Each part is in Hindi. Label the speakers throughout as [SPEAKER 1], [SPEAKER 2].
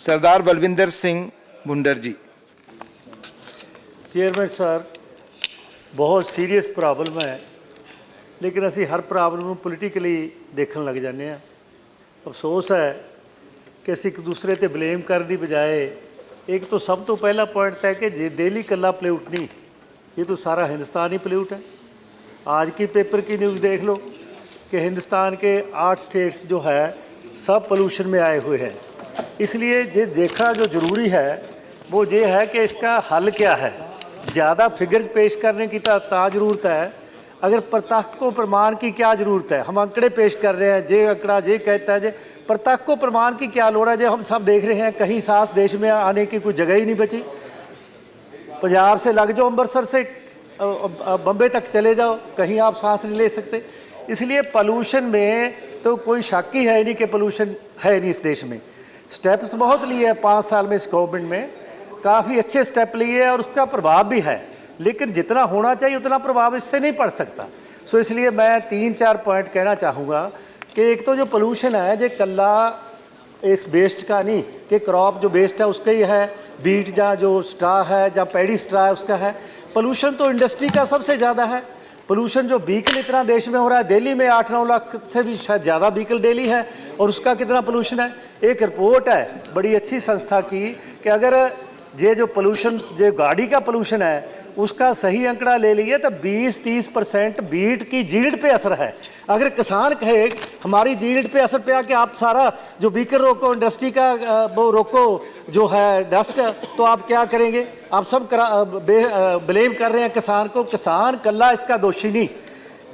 [SPEAKER 1] सरदार बलविंदर सिंह भुंडर जी।
[SPEAKER 2] चेयरमैन सर, बहुत सीरीयस प्रॉब्लम है, लेकिन ਅਸੀਂ हर प्रॉब्लम ਨੂੰ ਪੋਲੀਟੀਕਲੀ ਦੇਖਣ ਲੱਗ ਜਾਂਦੇ ਹਾਂ। ਅਫਸੋਸ ਹੈ ਕਿ ਅਸੀਂ ਇੱਕ ਦੂਸਰੇ ਤੇ ਬਲੇਮ ਕਰਨ ਦੀ ਬਜਾਏ एक तो सब तो पहला पॉइंट है कि जे दिल्ली कल्ला पोल्यूट नहीं, ये तो सारा हिंदुस्तान ही पोल्यूट है। आज की पेपर की न्यूज़ देख लो कि हिंदुस्तान के 8 स्टेट्स जो है सब पोल्यूशन में आए हुए हैं। इसलिए ये देखना जो ज़रूरी है वो ये है कि इसका हल क्या है। ज़्यादा फिगर्स पेश करने की तो ज़रूरत है, अगर प्रत्यक्ष को प्रमाण की क्या ज़रूरत है। हम आंकड़े पेश कर रहे हैं, जे आंकड़ा जे कहता है, जे प्रत्यक्ष को प्रमाण की क्या लोड़ है। जो हम सब देख रहे हैं कहीं सांस देश में आने की कोई जगह ही नहीं बची। पंजाब से लग जाओ, अमृतसर से बम्बे तक चले जाओ, कहीं आप सांस नहीं ले सकते। इसलिए पोल्यूशन में तो कोई शक ही है नहीं कि पोल्यूशन है नहीं इस देश में। स्टेप्स बहुत लिए हैं 5 साल में, इस गवर्नमेंट में काफ़ी अच्छे स्टेप लिए हैं और उसका प्रभाव भी है, लेकिन जितना होना चाहिए उतना प्रभाव इससे नहीं पड़ सकता। सो इसलिए मैं 3-4 पॉइंट कहना चाहूँगा कि एक तो जो पोल्यूशन है जो कल्ला इस वेस्ट का नहीं कि क्रॉप जो वेस्ट है उसका ही है, बीट या जो स्ट्रा है या पैडी स्ट्रा है उसका है। पोल्यूशन तो इंडस्ट्री का सबसे ज़्यादा है। पोल्यूशन जो व्हीकल इतना देश में हो रहा है, दिल्ली में 8-9 लाख से भी शायद ज़्यादा व्हीकल डेली है, और उसका कितना पोल्यूशन है। एक रिपोर्ट है बड़ी अच्छी संस्था की कि अगर ये जो पोल्यूशन जो गाड़ी का पोल्यूशन है उसका सही आंकड़ा ले लिए तो 20-30% बीट की जील्ड पे असर है। अगर किसान कहे हमारी जील्ड पे असर पे कि आप सारा जो व्हीकल रोको, इंडस्ट्री का वो रोको जो है डस्ट, तो आप क्या करेंगे। आप सब ब्लेम कर रहे हैं किसान को। किसान कल्ला इसका दोषी नहीं,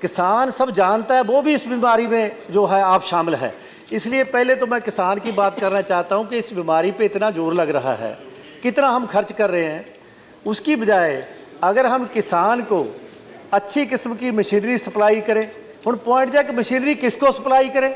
[SPEAKER 2] किसान सब जानता है, वो भी इस बीमारी में जो है आप शामिल है। इसलिए पहले तो मैं किसान की बात करना चाहता हूँ कि इस बीमारी पे इतना जोर लग रहा है, कितना हम खर्च कर रहे हैं, उसकी बजाय अगर हम किसान को अच्छी किस्म की मशीनरी सप्लाई करें। हम पॉइंट जाए कि मशीनरी किसको सप्लाई करें।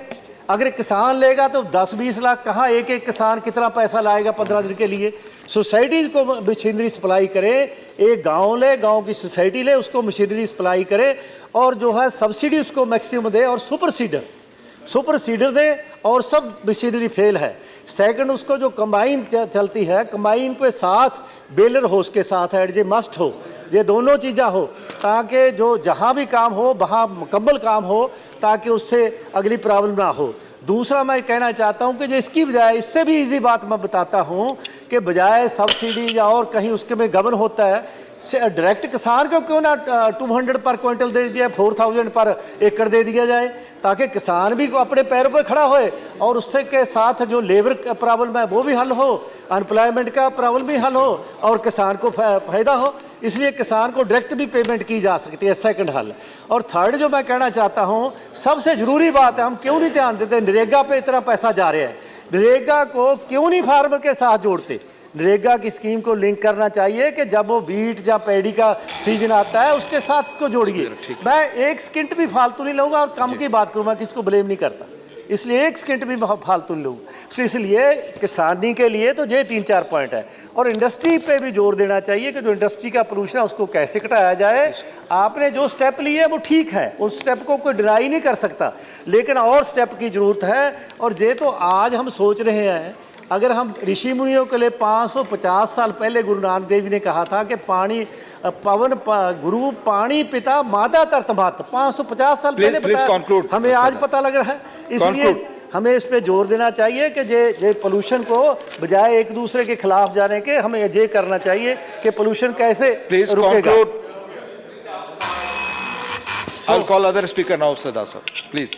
[SPEAKER 2] अगर किसान लेगा तो 10-20 लाख कहाँ, एक एक किसान कितना पैसा लाएगा 15 दिन के लिए। सोसाइटीज़ को मशीनरी सप्लाई करे, एक गांव ले, गांव की सोसाइटी ले, उसको मशीनरी सप्लाई करे और जो है सब्सिडी उसको मैक्सिमम दे, और सुपर सीडर दे, और सब मशीनरी फेल है। सेकंड, उसको जो कंबाइन चलती है, कंबाइन के साथ बेलर हो, उसके साथ है, ये मस्ट हो, ये दोनों चीज़ें हो, ताकि जो जहाँ भी काम हो वहाँ मुकम्मल काम हो, ताकि उससे अगली प्रॉब्लम ना हो। दूसरा मैं कहना चाहता हूँ कि जो इसकी बजाय, इससे भी इजी बात मैं बताता हूँ कि बजाय सब्सिडी या और कहीं उसके में गबन होता है, डायरेक्ट किसान को क्यों ना 200 पर क्विंटल दे दिया, 4000 पर एकड़ दे दिया जाए, ताकि किसान भी अपने पैरों पर खड़ा होए और उससे के साथ जो लेबर का प्रॉब्लम है वो भी हल हो, अनएम्प्लॉयमेंट का प्रॉब्लम भी हल हो और किसान को फ़ायदा हो। इसलिए किसान को डायरेक्ट भी पेमेंट की जा सकती है, सेकंड हल। और थर्ड जो मैं कहना चाहता हूँ, सबसे ज़रूरी बात है, हम क्यों नहीं ध्यान देते, नरेगा पे इतना पैसा जा रहा है, नरेगा को क्यों नहीं फार्मर के साथ जोड़ते। नरेगा की स्कीम को लिंक करना चाहिए कि जब वो बीट या पैडी का सीजन आता है उसके साथ इसको जोड़िए। मैं एक सेकंड भी फालतू नहीं लूँगा और कम की बात करूँगा, किसको ब्लेम नहीं करता, इसलिए एक सेकंड भी फालतू नहीं लूँगा। तो इसलिए किसानी के लिए तो ये 3-4 पॉइंट है, और इंडस्ट्री पे भी जोर देना चाहिए कि जो इंडस्ट्री का पोल्यूशन है उसको कैसे घटाया जाए। आपने जो स्टेप लिए वो ठीक है, उस स्टेप को कोई डिनाई नहीं कर सकता, लेकिन और स्टेप की ज़रूरत है। और ये तो आज हम सोच रहे हैं, अगर हम ऋषि मुनियों के लिए 550 साल पहले गुरु नानक देव जी ने कहा था कि पानी पवन गुरु पानी पिता माता तरत मात, 550 साल पहले बताया, हमें आज पता लग रहा है। इसलिए हमें इस पे जोर देना चाहिए कि जे पोल्यूशन को बजाय एक दूसरे के खिलाफ जाने के, हमें ये करना चाहिए कि पोल्यूशन कैसे रुकेगा।
[SPEAKER 1] I'll call other speaker now, Sada sir, please.